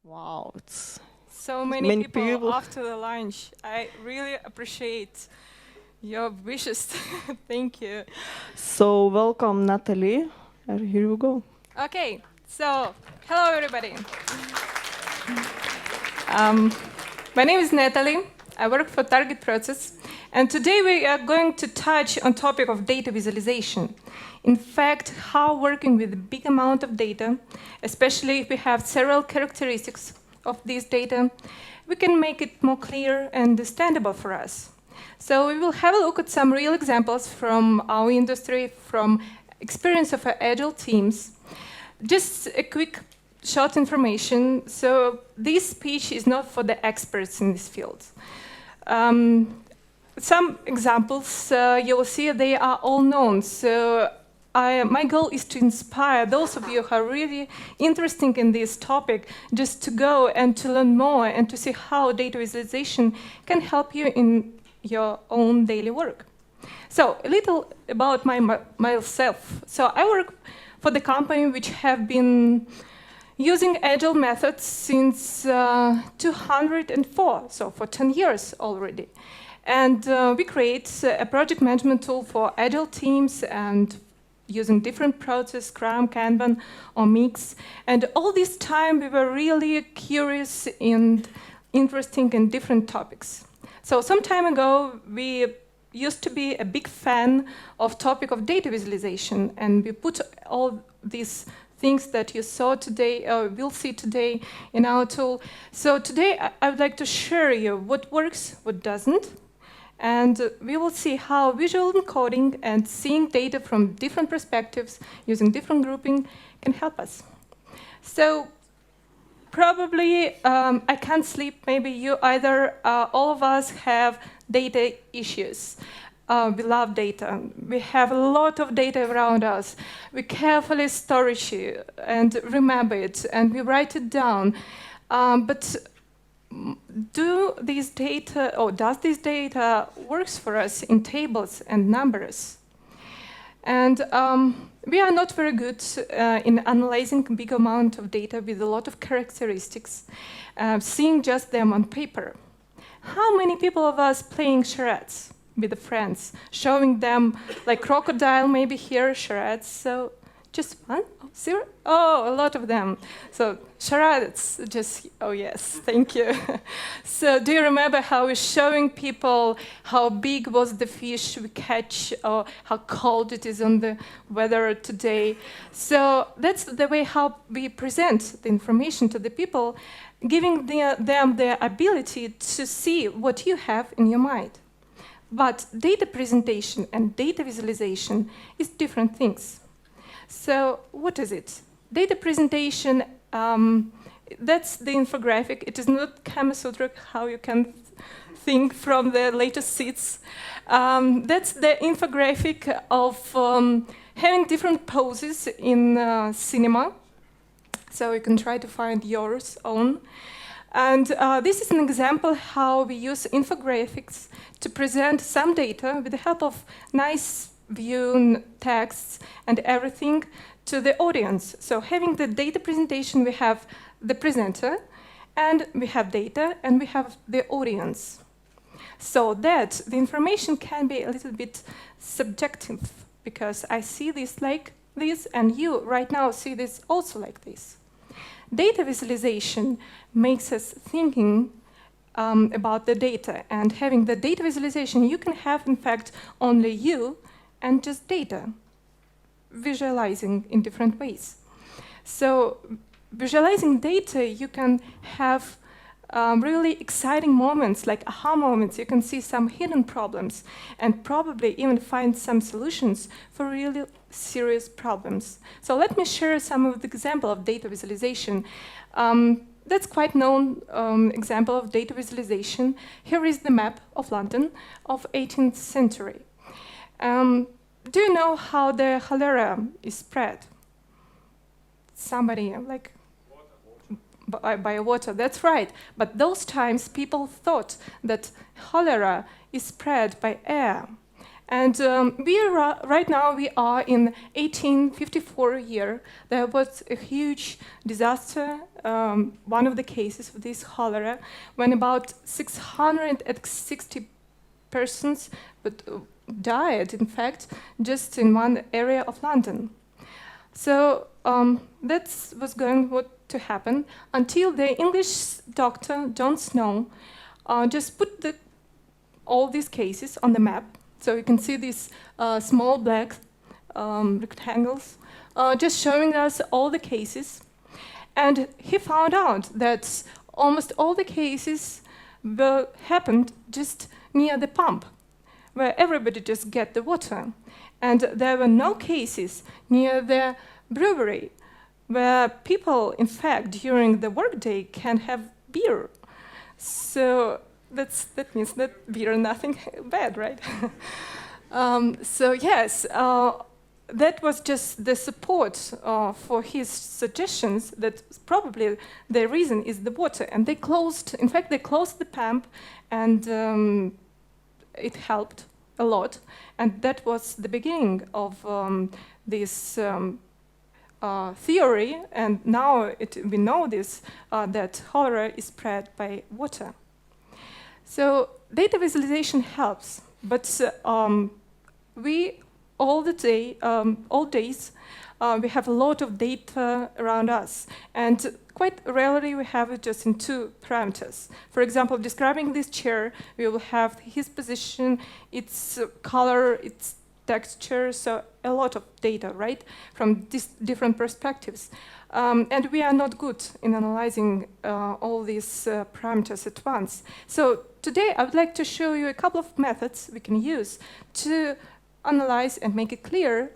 Wow, it's So many people after the lunch. I really appreciate your wishes. Thank you. so welcome, Natalie. Here we go. Okay, so hello everybody. Um, my name is Natalie. I work for Target Process, and today we are going to touch on topic of data visualization. In fact, how working with a big amount of data, especially if we have several characteristics of this data, we can make it more clear and understandable for us. So we will have a look at some real examples from our industry, from experience of our Agile teams. Just a quick short information. So this speech is not for the experts in this field. Some examples you will see they are all known. So my goal is to inspire those of you who are really interested in this topic just to go and to learn more and to see how data visualization can help you in your own daily work. So a little about myself. So I work for the company which have been using Agile methods since 2004, so for 10 years already. And we create a project management tool for Agile teams and using different processes, Scrum, Kanban, or Mix. And all this time we were really curious and interested in different topics. So some time ago, we used to be a big fan of topic of data visualization, and we put all these things that you saw today, will see today in our tool. So today, I would like to share you what works, what doesn't, and we will see how visual encoding and seeing data from different perspectives using different grouping can help us. So probably I can't sleep, maybe you either. All of us have data issues. We love data. We have a lot of data around us. We carefully store it and remember it, and we write it down. But does this data works for us in tables and numbers? And we are not very good in analyzing a big amount of data with a lot of characteristics, seeing just them on paper. How many people of us playing charades with the friends, showing them like crocodile, maybe here, charades, so just one, zero? Oh, a lot of them. So charades, just, oh yes, thank you. So do you remember how we're showing people how big was the fish we catch or how cold it is on the weather today? So that's the way how we present the information to the people, giving them the ability to see what you have in your mind. But data presentation and data visualization is different things. So what is it? Data presentation, that's the infographic. It is not Kama Sutra, how you can think from the latest seats. That's the infographic of having different poses in cinema. So you can try to find yours own. And this is an example how we use infographics to present some data with the help of nice view, texts, and everything to the audience. So having the data presentation, we have the presenter, and we have data, and we have the audience. So that the information can be a little bit subjective, because I see this like this, and you right now see this also like this. Data visualization makes us thinking about the data, and having the data visualization, you can have, in fact, only you and just data, visualizing in different ways. So visualizing data, you can have really exciting moments, like aha moments. You can see some hidden problems and probably even find some solutions for really serious problems. So let me share some of the example of data visualization. That's quite known example of data visualization. Here is the map of London of 18th century. Do you know how the cholera is spread? Somebody like by water, that's right. But those times people thought that cholera is spread by air. And right now we are in 1854 year. There was a huge disaster, one of the cases of this cholera, when about 660 persons died, in fact, just in one area of London. So that was going to happen until the English doctor, John Snow, just put all these cases on the map. So you can see these small black rectangles just showing us all the cases. And he found out that almost all the cases happened just near the pump, where everybody just get the water. And there were no cases near the brewery, where people, in fact, during the workday can have beer. So that means that beer is nothing bad, right? So yes, that was just the support for his suggestions that probably the reason is the water. And they closed, in fact, they closed the pump, and it helped a lot. And that was the beginning of this theory. And now we know this, that cholera is spread by water. So data visualization helps, but we all days we have a lot of data around us, and quite rarely we have it just in two parameters. For example, describing this chair, we will have his position, its color, its texture, so a lot of data, right, from different perspectives. And we are not good in analyzing all these parameters at once. So today I would like to show you a couple of methods we can use to analyze and make it clear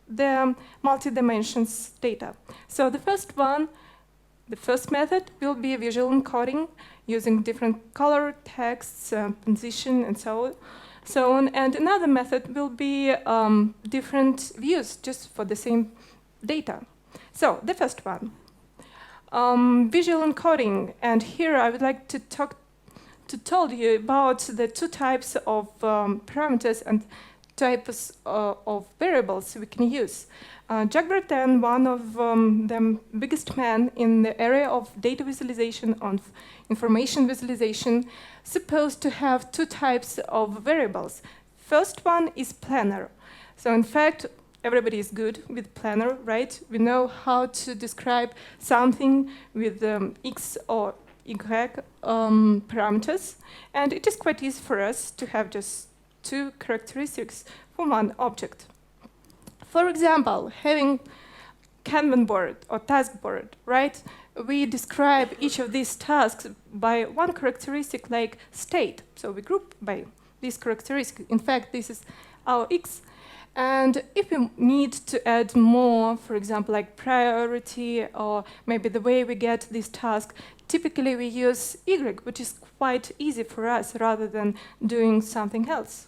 the multi-dimensions data. So the first method will be visual encoding using different color, texts, position, and so on. And another method will be different views just for the same data. So the first one, visual encoding. And here I would like to tell you about the two types of parameters and types of variables we can use. Jack Burton, one of the biggest men in the area of data visualization, of information visualization, supposed to have two types of variables. First one is planner. So in fact, everybody is good with planner, right? We know how to describe something with X or Y parameters, and it is quite easy for us to have just two characteristics for one object. For example, having Kanban board or task board, right? We describe each of these tasks by one characteristic like state. So we group by this characteristic. In fact, this is our X. And if we need to add more, for example, like priority or maybe the way we get this task, typically we use Y, which is quite easy for us rather than doing something else.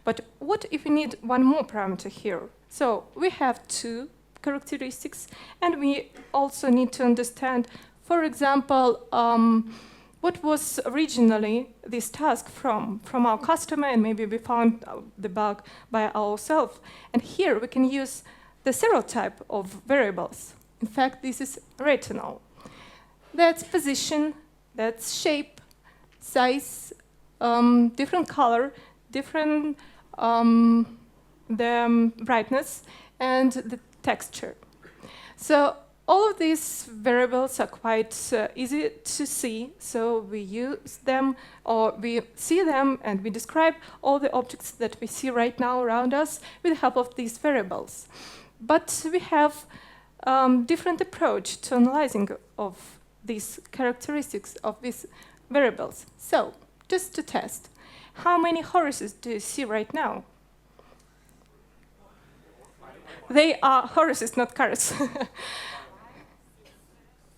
But what if we need one more parameter here? So we have two characteristics, and we also need to understand, for example, what was originally this task from our customer, and maybe we found the bug by ourselves. And here we can use the serial type of variables. In fact, this is retinal. That's position, that's shape, size, different color, different the brightness, and the texture. So all of these variables are quite easy to see, so we use them, or we see them, and we describe all the objects that we see right now around us with the help of these variables. But we have different approach to analyzing of these characteristics of these variables. So, just to test, how many horses do you see right now? They are horses, not cars.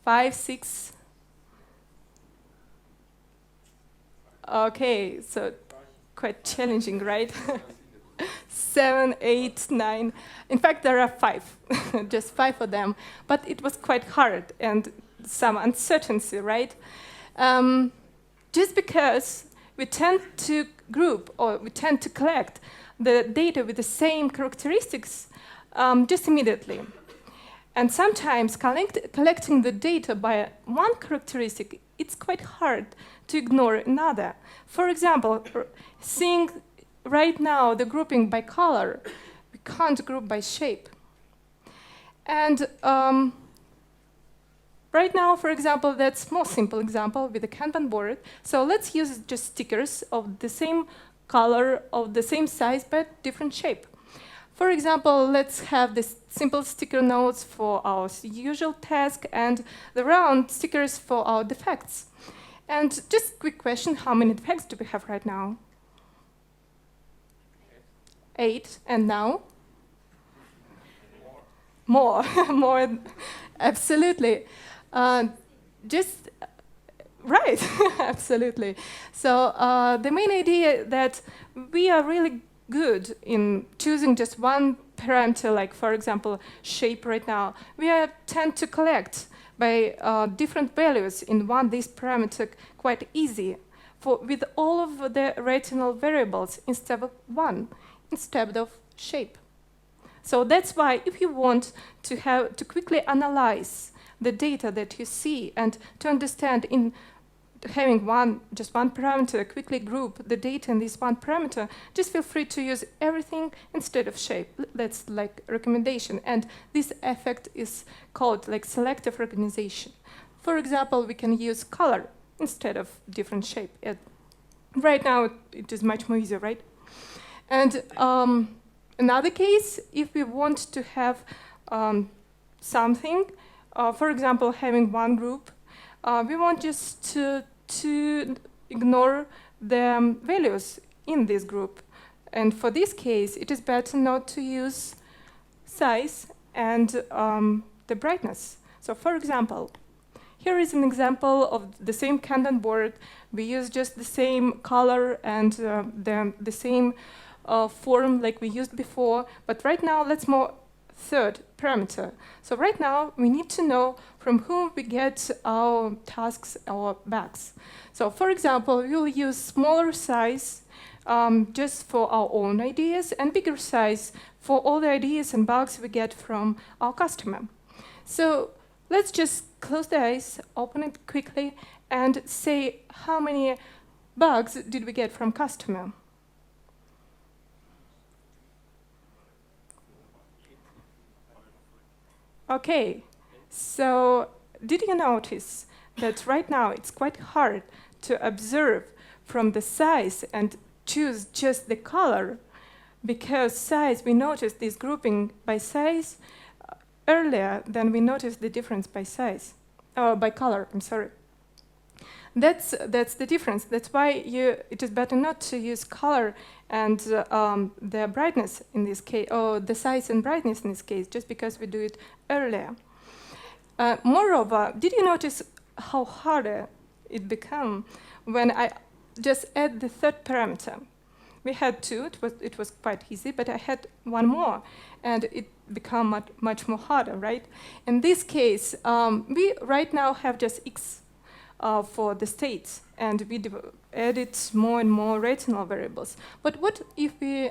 5, 6. Okay, so quite challenging, right? 7, 8, 9. In fact, there are 5, just 5 of them. But it was quite hard and some uncertainty, right? Just because we tend to group or we tend to collect the data with the same characteristics just immediately. And sometimes collecting the data by one characteristic, it's quite hard to ignore another. For example, seeing right now the grouping by color, we can't group by shape. And right now, for example, that's more simple example with a Kanban board. So let's use just stickers of the same color, of the same size, but different shape. For example, let's have this simple sticker notes for our usual task and the round stickers for our defects. And just quick question, how many defects do we have right now? 8. And now? More. More, absolutely. Just right, absolutely. So the main idea that we are really good in choosing just one parameter, like for example, shape right now. We tend to collect by different values in this parameter quite easy with all of the rational variables instead of one, instead of shape. So that's why if you want to quickly analyze the data that you see and to understand in having just one parameter, quickly group the data in this one parameter, just feel free to use everything instead of shape. That's like a recommendation. And this effect is called like selective organization. For example, we can use color instead of different shape. Right now, it is much more easier, right? And another case, if we want to have something, for example, having one group, we want just to ignore the values in this group. And for this case, it is better not to use size and the brightness. So for example, here is an example of the same Kanban board. We use just the same color and the same form like we used before. But right now, let's more third parameter. So right now, we need to know from whom we get our tasks, our bugs. So for example, we'll use smaller size just for our own ideas and bigger size for all the ideas and bugs we get from our customer. So let's just close the eyes, open it quickly, and say how many bugs did we get from customer. Okay, so did you notice that right now it's quite hard to observe from the size and choose just the color? Because size, we noticed this grouping by size earlier than we noticed the difference by size, by color, I'm sorry. That's the difference. That's why it is better not to use color and the brightness in this case, or the size and brightness in this case, just because we do it earlier. Moreover, did you notice how harder it became when I just add the third parameter? We had two, it was quite easy, but I had one more, and it became much more harder, right? In this case, we right now have just x for the states, and we added more and more rational variables. But what if we,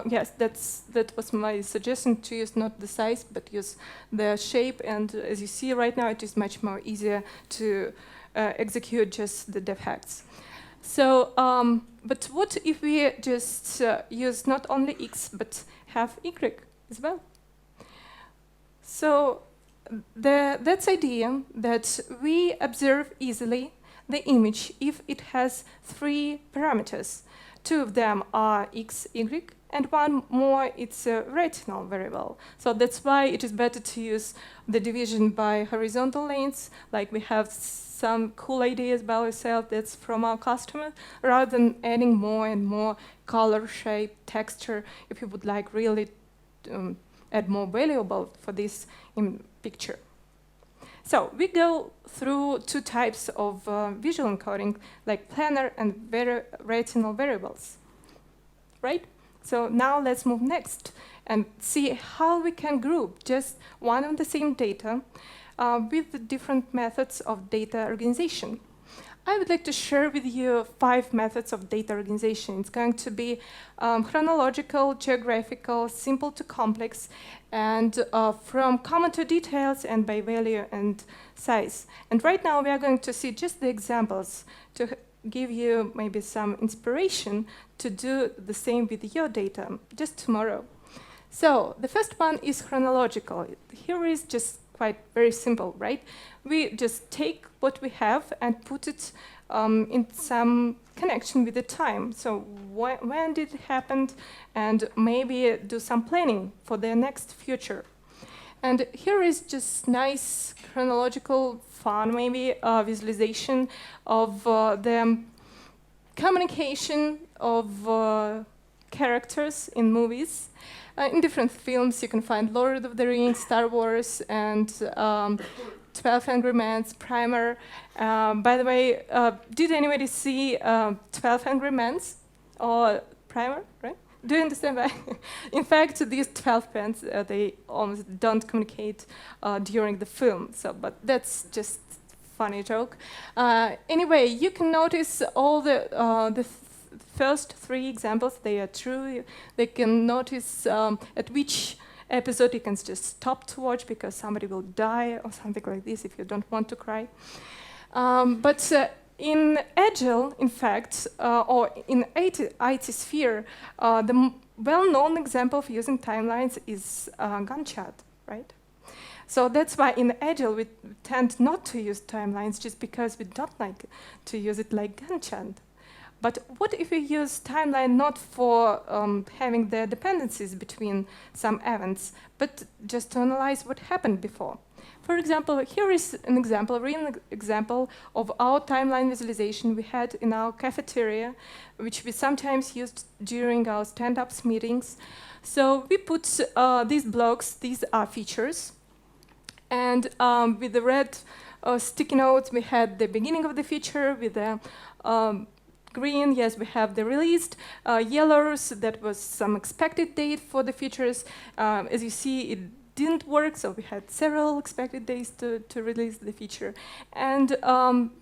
yes, that was my suggestion, to use not the size, but use the shape, and as you see right now, it is much more easier to execute just the defects. So, but what if we just use not only x, but have y as well? So that's idea that we observe easily the image if it has 3 parameters. 2 of them are x, y, and one more, it's a rational variable. So that's why it is better to use the division by horizontal lanes, like we have some cool ideas by ourselves that's from our customer, rather than adding more and more color, shape, texture, if you would like really add more valuable for this picture. So we go through 2 types of visual encoding, like planar and rational variables, right? So now let's move next and see how we can group just one and the same data with the different methods of data organization. I would like to share with you 5 methods of data organization. It's going to be chronological, geographical, simple to complex, and from common to details and by value and size. And right now we are going to see just the examples to give you maybe some inspiration to do the same with your data just tomorrow. So the first one is chronological. Here is just quite very simple, right? We just take what we have and put it in some connection with the time. So when did it happen, and maybe do some planning for the next future. And here is just nice chronological fun, maybe visualization of the communication of characters in movies. In different films, you can find Lord of the Rings, Star Wars, and 12 Angry Men, Primer. By the way, did anybody see 12 Angry Men or Primer, right? Do you understand why? In fact, these 12 pens, they almost don't communicate during the film, but that's just funny joke. Anyway, you can notice all the first 3 examples, they are true. They can notice at which episode you can just stop to watch because somebody will die or something like this if you don't want to cry. But in Agile, in fact, or in IT sphere, the well-known example of using timelines is Gantt chart, right? So that's why in Agile we tend not to use timelines just because we don't like to use it like Gantt chart. But what if we use timeline not for having the dependencies between some events, but just to analyze what happened before? For example, here is an example, a real example of our timeline visualization we had in our cafeteria, which we sometimes used during our stand-ups meetings. So we put these blocks, these are features, and with the red sticky notes, we had the beginning of the feature, with the green, yes, we have the released. Yellows, that was some expected date for the features. As you see, it didn't work, so we had several expected days to release the feature. And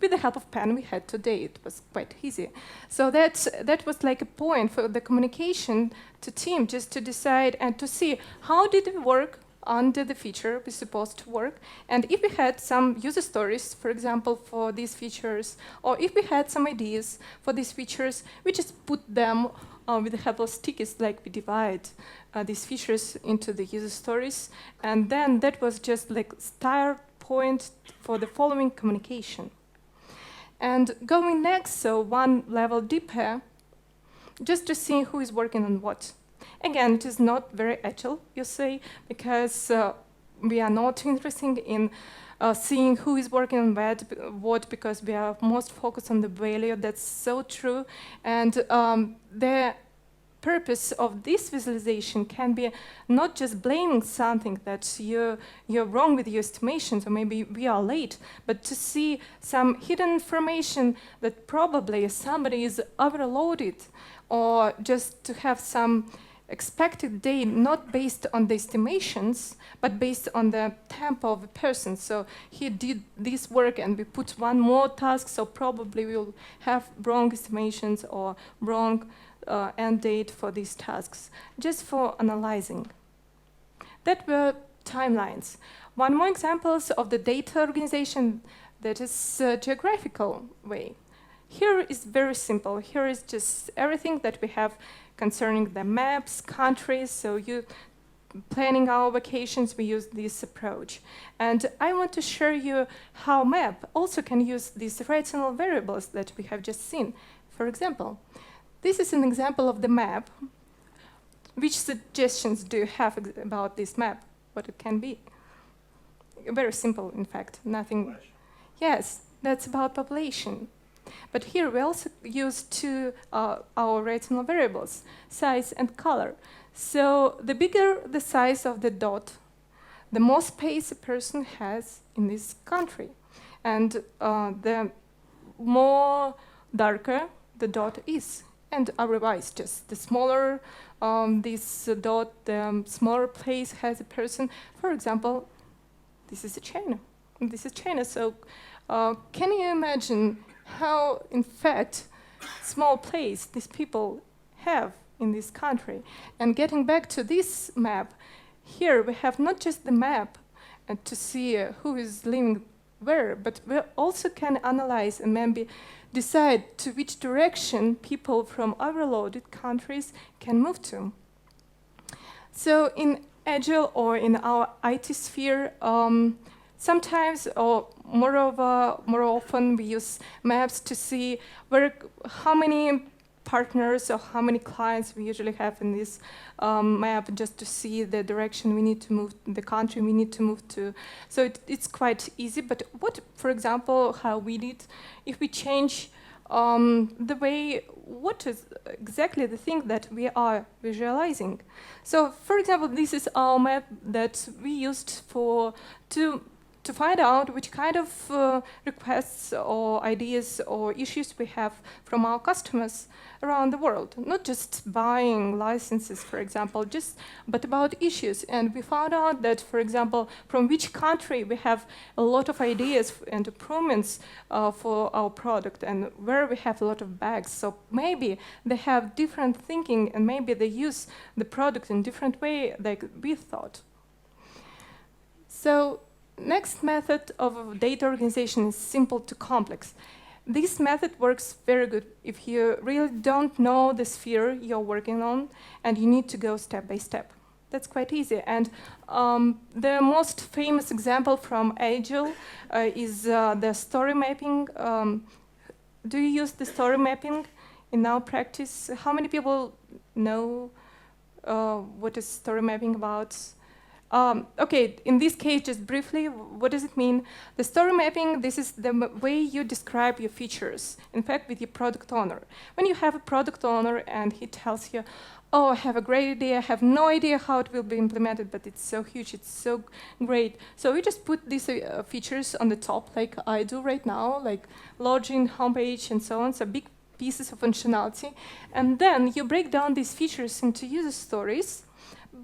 with the help of pen, we had today. It was quite easy. So that was like a point for the communication to team, just to decide and to see how did it work under the feature we're supposed to work. And if we had some user stories, for example, for these features, or if we had some ideas for these features, we just put them with the help of stickies, like we divide these features into the user stories. And then that was just like start point for the following communication. And going next, so one level deeper, just to see who is working on what. Again, it is not very agile, you say, because we are not interested in seeing who is working on what, because we are most focused on the value. That's so true. And the purpose of this visualization can be not just blaming something that you're wrong with your estimations, or maybe we are late, but to see some hidden information that probably somebody is overloaded, or just to have some expected date not based on the estimations, but based on the tempo of the person. So he did this work and we put one more task, so probably we'll have wrong estimations or wrong end date for these tasks, just for analyzing. That were timelines. One more examples of the data organization, that is a geographical way. Here is very simple. Here is just everything that we have concerning the maps, countries. So you planning our vacations, we use this approach. And I want to show you how map also can use these rational variables that we have just seen. For example, this is an example of the map. Which suggestions do you have about this map? What it can be? Very simple, in fact, nothing. Yes, that's about population. But here we also use our rational variables, size and color. So the bigger the size of the dot, the more space a person has in this country. And the more darker the dot is. And otherwise, just the smaller this dot, the smaller place has a person. For example, this is China. This is China. So can you imagine how, in fact, small place these people have in this country. And getting back to this map, here we have not just the map and to see who is living where, but we also can analyze and maybe decide to which direction people from overloaded countries can move to. So in Agile or in our IT sphere, sometimes or more often we use maps to see how many partners or how many clients we usually have in this map, just to see the direction we need to move, the country we need to move to. So it's quite easy. But what, for example, how we did, if we change the way, what is exactly the thing that we are visualizing? So, for example, this is our map that we used to find out which kind of requests or ideas or issues we have from our customers around the world. Not just buying licenses, for example, but about issues. And we found out that, for example, from which country we have a lot of ideas and improvements for our product, and where we have a lot of bugs. So maybe they have different thinking, and maybe they use the product in different way like we thought. So next method of data organization is simple to complex. This method works very good if you really don't know the sphere you're working on and you need to go step by step. That's quite easy. And the most famous example from Agile is the story mapping. Do you use the story mapping in our practice? How many people know what is story mapping about? Okay, in this case, just briefly, what does it mean? The story mapping, this is the way you describe your features, in fact, with your product owner. When you have a product owner and he tells you, oh, I have a great idea, I have no idea how it will be implemented, but it's so huge, it's so great. So we just put these features on the top, like I do right now, like login, homepage, and so on, so big pieces of functionality. And then you break down these features into user stories,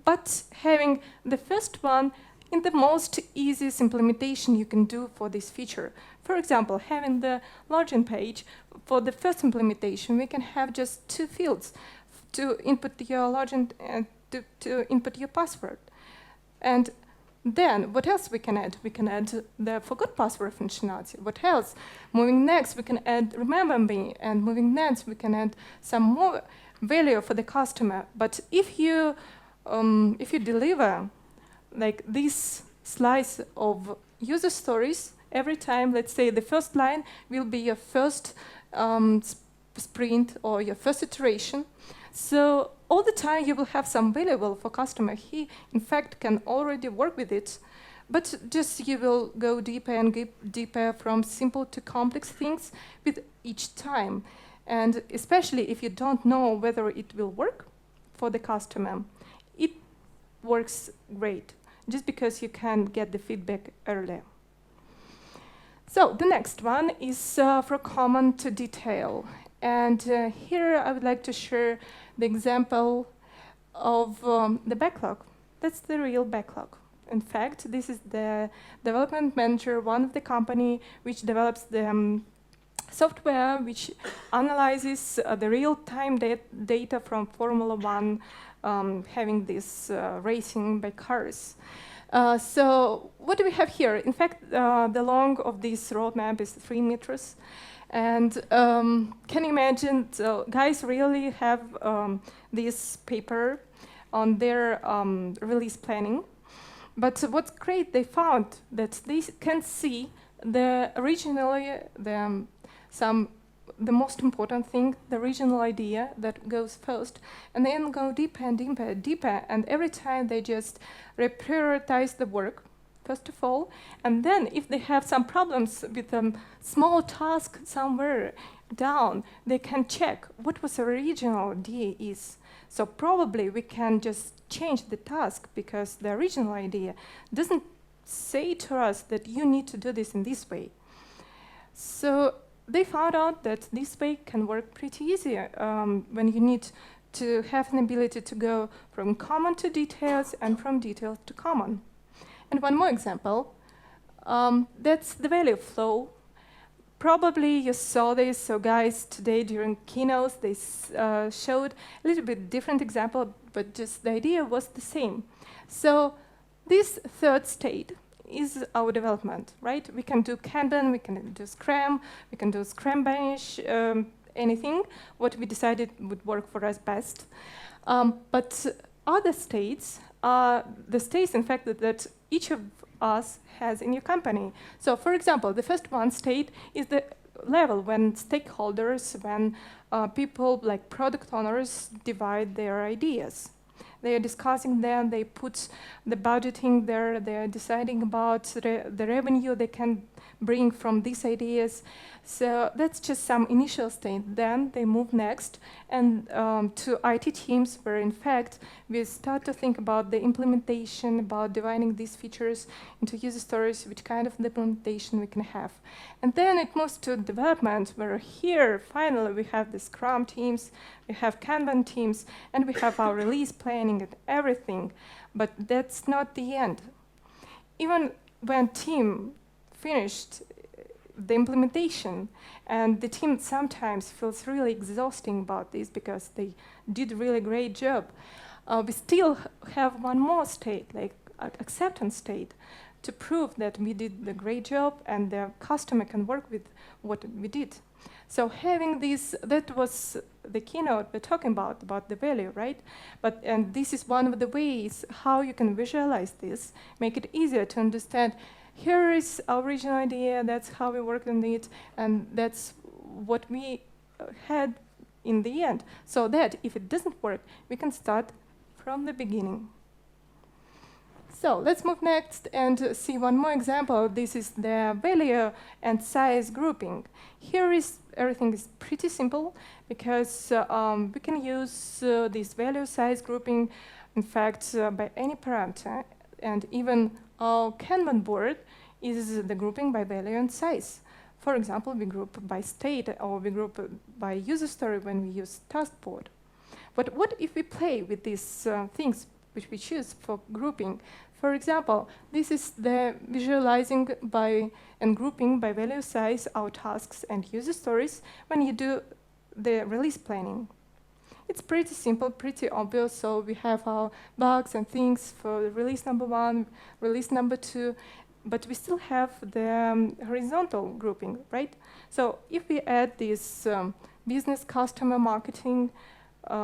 but having the first one in the most easiest implementation you can do for this feature. For example, having the login page, for the first implementation, we can have just 2 fields to input your login and to input your password. And then, what else we can add? We can add the forgot password functionality. What else? Moving next, we can add remember me, and moving next, we can add some more value for the customer. But if you deliver like this slice of user stories every time, let's say the first line will be your first sprint or your first iteration. So all the time you will have some valuable for customer. He, in fact, can already work with it, but just you will go deeper and deeper from simple to complex things with each time. And especially if you don't know whether it will work for the customer, it works great, just because you can get the feedback earlier. So the next one is from common to detail. And here I would like to share the example of the backlog. That's the real backlog. In fact, this is the development manager, one of the company which develops the software which analyzes the real-time data from Formula One, having this racing by cars. So what do we have here? In fact, the length of this roadmap is 3 meters. And can you imagine, so guys really have this paper on their release planning. But what's great, they found that they can see originally the most important thing, the original idea that goes first, and then go deeper and deeper and deeper, and every time they just reprioritize the work, first of all, and then if they have some problems with a small task somewhere down, they can check what was the original idea is. So probably we can just change the task because the original idea doesn't say to us that you need to do this in this way. So they found out that this way can work pretty easy when you need to have an ability to go from common to details and from details to common. And one more example, that's the value flow. Probably you saw this, so guys, today during keynotes, they showed a little bit different example, but just the idea was the same. So this third state is our development, right? We can do Kanban, we can do Scrum, we can do Scrum Bench, anything, what we decided would work for us best. But other states are the states, in fact, that each of us has in your company. So, for example, the first one state is the level when stakeholders, when people like product owners divide their ideas. They are discussing them, they put the budgeting there, they are deciding about the revenue they can bring from these ideas. So that's just some initial state. Then they move next and to IT teams where in fact we start to think about the implementation, about dividing these features into user stories, which kind of implementation we can have. And then it moves to development where here finally we have the Scrum teams, we have Kanban teams, and we have our release planning and everything. But that's not the end. Even when team finished the implementation, and the team sometimes feels really exhausting about this because they did a really great job. We still have one more state, like acceptance state, to prove that we did the great job and the customer can work with what we did. So having this, that was the keynote we're talking about the value, right? And this is one of the ways how you can visualize this, make it easier to understand. Here is our original idea, that's how we worked on it, and that's what we had in the end. So that if it doesn't work, we can start from the beginning. So let's move next and see one more example. This is the value and size grouping. Here is everything is pretty simple because we can use this value size grouping, in fact, by any parameter, and even our Kanban board is the grouping by value and size. For example, we group by state or we group by user story when we use task board. But what if we play with these things which we choose for grouping? For example, this is the visualizing by and grouping by value size our tasks and user stories when you do the release planning. It's pretty simple, pretty obvious. So we have our bugs and things for release number 1, release number 2, but we still have the horizontal grouping, right? So if we add this business, customer, marketing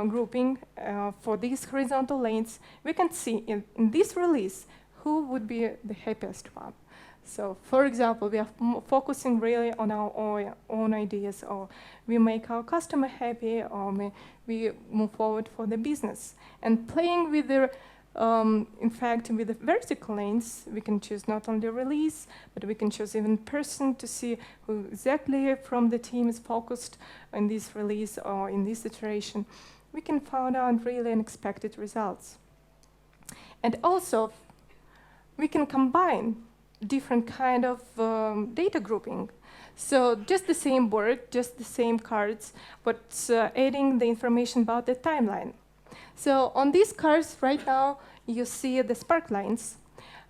grouping for these horizontal lanes, we can see in this release who would be the happiest one. So, for example, we are focusing really on our own ideas, or we make our customer happy, or we move forward for the business. And playing with the, in fact, with the vertical lanes, we can choose not only release, but we can choose even person to see who exactly from the team is focused on this release or in this iteration. We can find out really unexpected results. And also, we can combine different kind of data grouping. So just the same board, just the same cards, but adding the information about the timeline. So on these cards right now, you see the sparklines.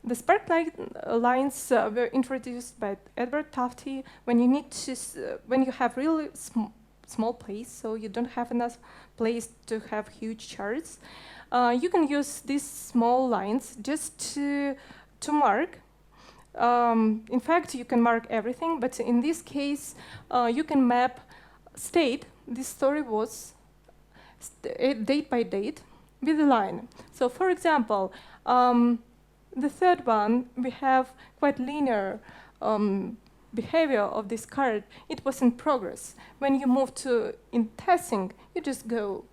The sparklines were introduced by Edward Tufte when you need to, when you have really small place, so you don't have enough place to have huge charts. You can use these small lines just to mark. In fact, you can mark everything, but in this case, you can map state. This story was date by date with a line. So, for example, the third one, we have quite linear behavior of this card. It was in progress. When you move to in testing, you just go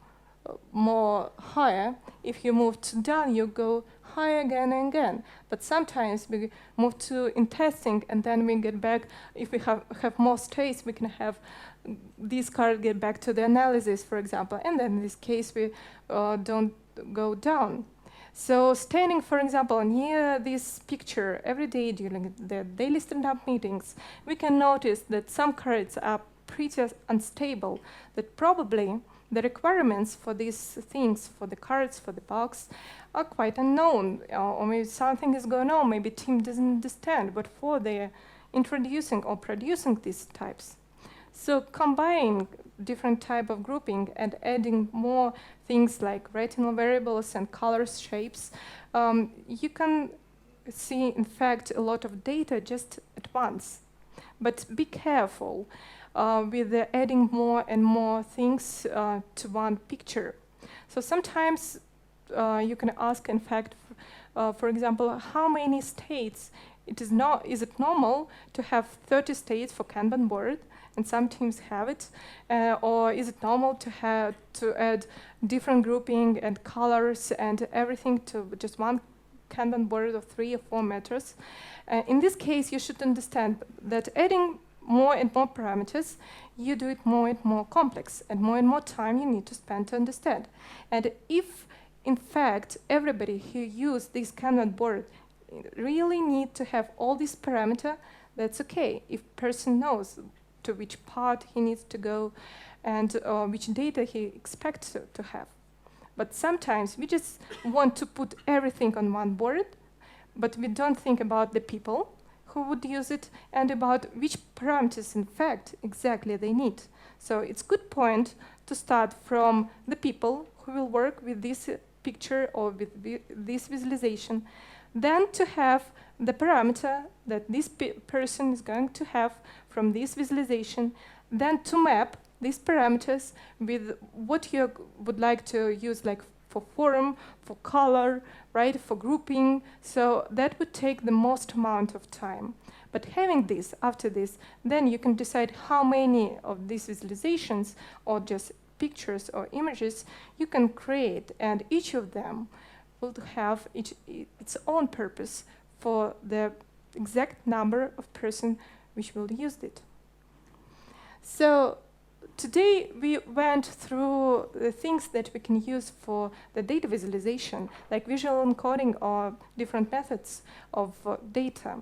more higher. If you move to done, you go higher again and again. But sometimes we move to in testing and then we get back. If we have more states, we can have this card get back to the analysis, for example. And then in this case, we don't go down. So standing, for example, near this picture every day during the daily stand-up meetings, we can notice that some cards are pretty unstable, that probably the requirements for these things, for the cards, for the box, are quite unknown. Or maybe something is going on, maybe team doesn't understand, but for the introducing or producing these types. So combining different type of grouping and adding more things like retinal variables and colors, shapes, you can see, in fact, a lot of data just at once. But be careful with adding more and more things to one picture. So sometimes you can ask, in fact, for example, how many states is it normal to have 30 states for Kanban board, and some teams have it, or is it normal to add different grouping and colors and everything to just one Kanban board of 3 or 4 meters? In this case, you should understand that adding more and more parameters, you do it more and more complex, and more time you need to spend to understand. And if, in fact, everybody who use this Kanban board really need to have all these parameters, that's okay. If person knows to which part he needs to go and which data he expects to have. But sometimes we just want to put everything on one board, but we don't think about the people who would use it and about which parameters, in fact, exactly they need. So it's a good point to start from the people who will work with this picture or with this visualization, then to have the parameter that this person is going to have from this visualization, then to map these parameters with what you would like to use, like for form, for color, right, for grouping. So that would take the most amount of time. But having this, after this, then you can decide how many of these visualizations or just pictures or images you can create, and each of them will have its own purpose for the exact number of person which will use it. So today we went through the things that we can use for the data visualization, like visual encoding or different methods of data.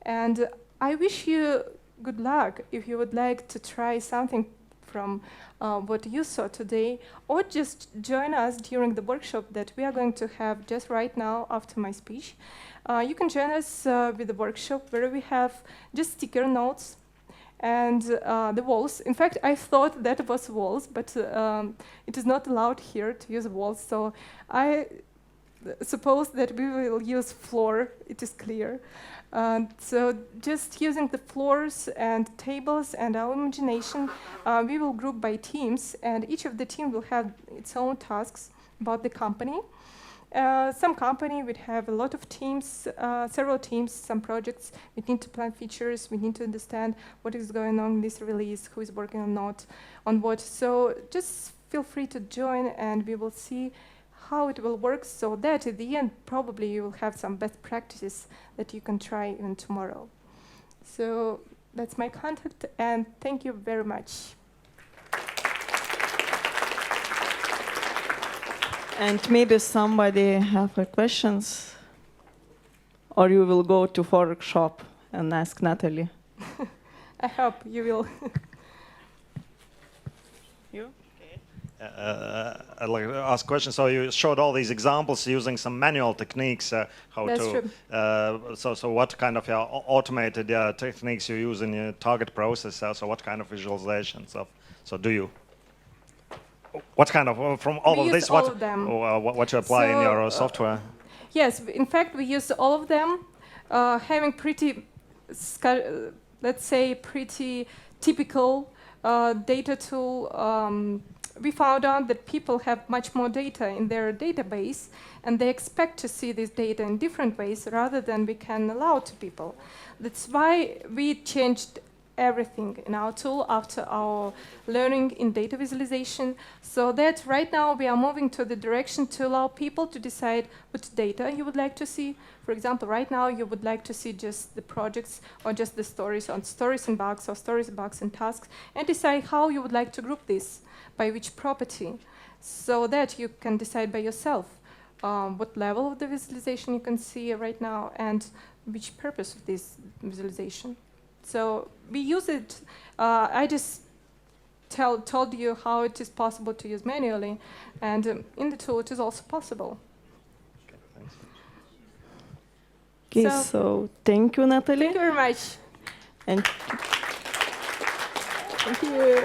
And I wish you good luck if you would like to try something from what you saw today, or just join us during the workshop that we are going to have just right now after my speech. You can join us with the workshop where we have just sticker notes and the walls. In fact, I thought that was walls, but it is not allowed here to use walls. So I suppose that we will use floor, it is clear. So just using the floors and tables and our imagination, we will group by teams, and each of the team will have its own tasks about the company. Some company would have a lot of teams, several teams, some projects. We need to plan features. We need to understand what is going on in this release, who is working on what. So just feel free to join, and we will see how it will work, so that at the end probably you will have some best practices that you can try even tomorrow. So that's my contact, and thank you very much. And maybe somebody have questions, or you will go to workshop and ask Natalie. I hope you will. You? I'd like to ask a question. So you showed all these examples using some manual techniques. That's true. So what kind of automated techniques you use in your target process? So what kind of visualizations so do you? What kind of from all of this? What you apply in your software? Yes, in fact, we use all of them, having pretty, let's say, pretty typical data tool. We found out that people have much more data in their database, and they expect to see this data in different ways rather than we can allow to people. That's why we changed everything in our tool after our learning in data visualization, so that right now we are moving to the direction to allow people to decide what data you would like to see. For example, right now you would like to see just the projects or just the stories on stories and bugs or stories, bugs and tasks, and decide how you would like to group this, by which property, so that you can decide by yourself what level of the visualization you can see right now and which purpose of this visualization. So we use it. I just told you how it is possible to use manually, and in the tool it is also possible. Okay, so thank you, Natalie. Thank you very much. And thank you.